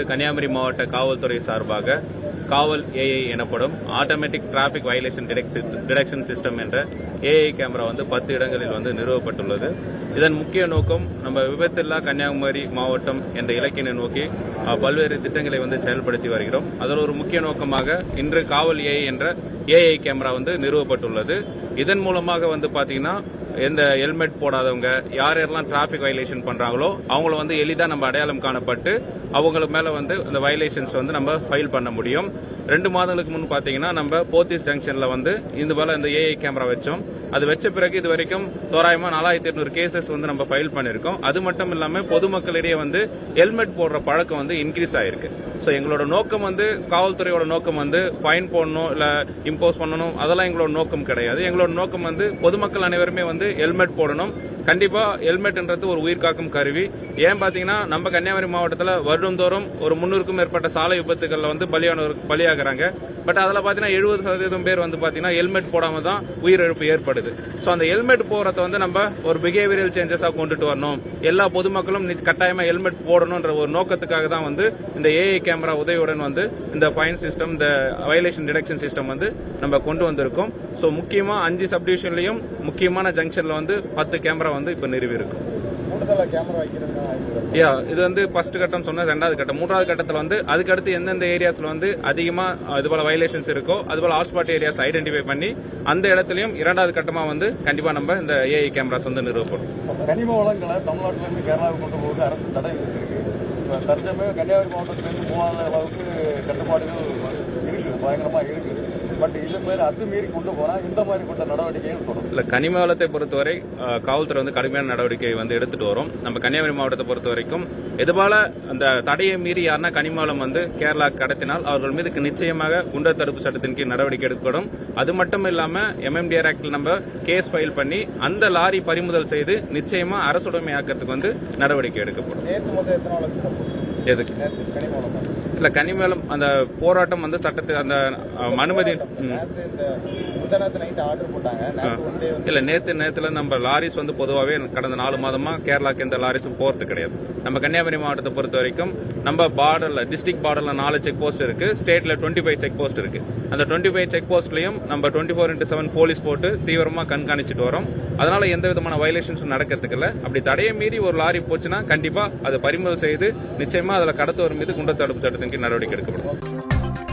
கன்னியாகுமரி மாவட்ட காவல்துறை சார்பாக காவல் ஏஐ எனப்படும் automatic traffic violation detection system என்ற ஏஐ கேமரா 10 இடங்களில் நிறுவப்பட்டுள்ளது. இதன் முக்கிய நோக்கம் நம்ம விபத்தில்லா கன்னியாகுமரி மாவட்டம் என்ற இலக்கினை நோக்கி பல்வேறு திட்டங்களை செயல்படுத்தி வருகிறோம். அதில் ஒரு முக்கிய நோக்கமாக இன்று காவல் ஏஐ என்ற ஏஐ கேமரா நிறுவப்பட்டுள்ளது. இதன் மூலமாக பாத்தீங்கன்னா எந்த ஹெல்மெட் போடாதவங்க யாரெல்லாம் டிராபிக் வயலேஷன் பண்றாங்களோ அவங்கள எளிதா நம்ம அடையாளம் காணப்பட்டு அவங்களுக்கு மேல அந்த வயலேஷன்ஸ் நம்ம ஃபைல் பண்ண முடியும். 2 மாதங்களுக்கு முன் பாத்தீங்கன்னா நம்ம போத்தீஸ் ஜங்ஷன்ல இந்த போல இந்த ஏஐ கேமரா வச்சோம். அது வச்ச பிறகு இது வரைக்கும் தோராயமா 4800 கேசஸ் நம்ம ஃபைல் பண்ணிருக்கோம். அது மட்டும் இல்லாம பொதுமக்களிடையே ஹெல்மெட் போடுற பழக்கம் இன்க்ரீஸ் ஆயிருக்கு. சோ எங்களோட நோக்கம் காவல்துறையோட நோக்கம் ஃபைன் போடணும் இல்ல இம்போஸ் பண்ணணும் அதெல்லாம் எங்களோட நோக்கம் கிடையாது. எங்களோட நோக்கம் பொதுமக்கள் அனைவருமே ஹெல்மெட் போடணும். கண்டிப்பா ஹெல்மெட்ன்றது ஒரு உயிர்காக்கும் கருவி. ஏன் பாத்தீங்கன்னா நம்ம கன்னியாகுமரி மாவட்டத்தில் வருடந்தோறும் ஒரு 300க்கும் மேற்பட்ட சாலை விபத்துகள்ல பலியாகிறாங்க. பட் அதில் பாத்தீங்கன்னா 70% பேர் பாத்தீங்கன்னா ஹெல்மெட் போடாம தான் உயிரிழப்பு ஏற்படுது. சோ அந்த ஹெல்மெட் போறத நம்ம ஒரு பிஹேவியரல் சேஞ்சஸா கொண்டுட்டு வரணும். எல்லா பொதுமக்களும் கட்டாயமா ஹெல்மெட் போடணும்ன்ற ஒரு நோக்கத்துக்காக தான் இந்த ஏஐ கேமரா உதவியுடன் இந்த ஃபைன் சிஸ்டம் இந்த வயலேஷன் டிடெக்ஷன் சிஸ்டம் நம்ம கொண்டு வந்திருக்கோம். சோ முக்கியமா 5 சப்டிவிஷன்லயும் முக்கியமான ஜங்ஷன்ல 10 கேமரா இப்ப நிறுவி இருக்கும். இது ஃபர்ஸ்ட் கட்டம் சொன்ன 2வது கட்டம் 3வது கட்டத்தில் அதுக்கடுத்து எந்தெந்த ஏரியாஸ்ல அதிகமா இது போல வயலேஷன்ஸ் இருக்கோ அது போல ஹாட்ஸ்பாட் ஏரியாஸ் ஐடென்டிஃபை பண்ணி அந்த இடத்துலயும் 2வது கட்டமா கண்டிப்பா நம்ம இந்த ஏஐ கேமராஸ் நிறுவப்படும். கனிம வளங்களை தமிழ்நாட்டில இருந்து கேரளாவுக்கு கொண்டு போவது அரசு தடை இருக்கு. தற்சமயம் கன்னியாகுமரி மாவட்டத்திலிருந்து 3000 அளவுக்கு கட்டுப்பாடுகள் இருக்கு, பயங்கரமா இருக்கு. பட் இது மாதிரி அத்துமீறி கொண்டு போனா இந்த மாதிரி கொண்ட நடவடிக்கைகள் தொடரும். இல்ல கனிம வளத்தை பொறுத்தவரை காவல்துறை கடுமையான நடவடிக்கை எடுத்துட்டு வரும். நம்ம கன்னியாகுமரி மாவட்டத்தை பொறுத்த வரைக்கும் இதுபோல அந்த தடையை மீறி யாருன்னா கனிம வளம் கேரளா கடத்தினால் அவர்கள் மீது நிச்சயமாக குண்டர் தடுப்பு சட்டத்தின் கீழ் நடவடிக்கை எடுக்கப்படும். அது மட்டும் இல்லாம எம்எம்டிஆர் ஆக்ட்ல நம்ம கேஸ் ஃபைல் பண்ணி அந்த லாரி பறிமுதல் செய்து நிச்சயமா அரசுடைமையாக்கிறதுக்கு நடவடிக்கை எடுக்கப்படும். எதுக்கு இல்ல கனிமேலம் அந்த போராட்டம் சட்டத்துக்கு அந்த அனுமதி இல்ல நேத்துல நம்ம லாரிஸ் பொதுவாகவே கடந்த 4 மாதமா கேரளாக்கு எந்த லாரிஸும் போறது கிடையாது. நம்ம கன்னியாகுமரி மாவட்டத்தை பொறுத்த வரைக்கும் நம்ம பார்டர்ல டிஸ்ட்ரிக்ட் பார்டர்ல 4 செக் போஸ்ட் இருக்கு, ஸ்டேட்ல 25 செக் போஸ்ட் இருக்கு. அந்த 25 செக் போஸ்ட்லயும் நம்ம 24/7 போலீஸ் போட்டு தீவிரமா கண்காணிச்சுட்டு வரோம். அதனால எந்த விதமான வயலேஷன்ஸும் நடக்கிறதுக்கு இல்ல. அப்படி தடையை மீறி ஒரு லாரி போச்சுன்னா கண்டிப்பா அதை பறிமுதல் செய்து நிச்சயமா அதுல கடத்துவர் மீது குண்டர் தடுப்பு சட்டத்தின் கீழ் நடவடிக்கை எடுக்கப்படும்.